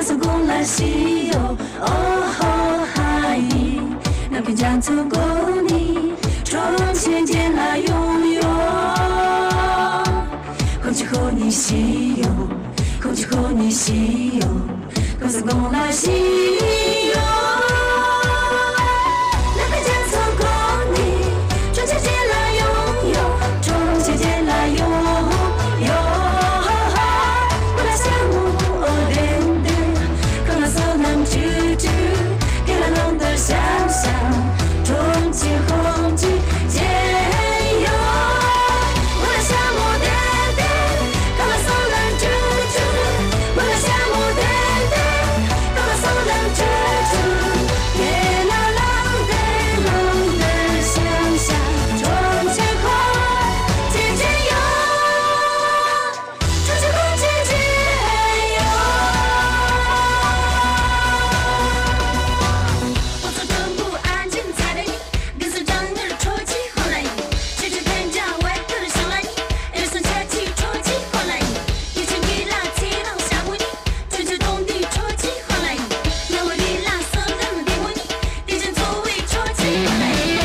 送公来西游，哦海，那边江头沟里，窗前见那拥有，空气和你西游，空气和你西游，我送公来西游。那边江头沟里，窗前见那拥有，窗前见那拥有，我来想我连的，可能所能知知，给了弄得想想，重庆红旗皆有，我来想我连的，可能所能知知，我来想我连的，可能所能知知，给了弄得想想，重庆红旗皆有，重庆红旗皆有。我做正不安静踩着你，跟随着你的出气后来你，学着天降外头的上来你，人生切起出气后来你，一群地拉气浪下过你，追求动地出气后来你，那我地拉色人们地过你，地震作为出气后来你。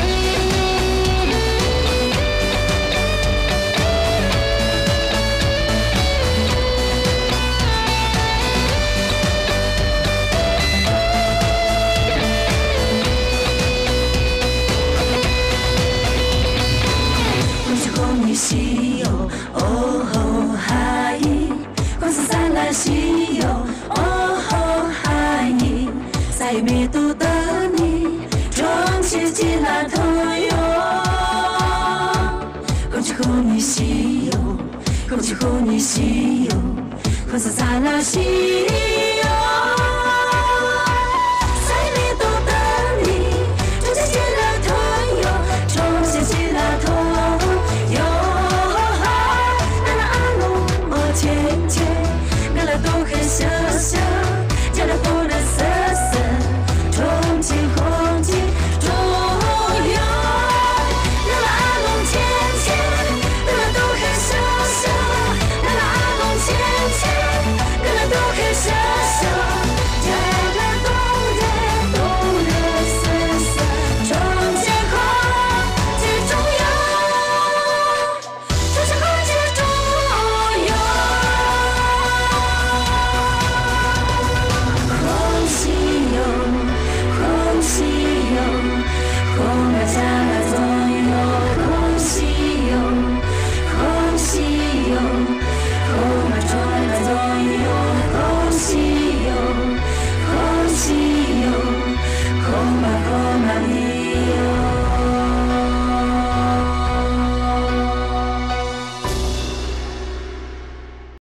空气和你西游，哦海，光色灿烂西游，哦海，在迷途的你，重启起来头游。空气和你西游，空气和你西游，光色灿烂西游。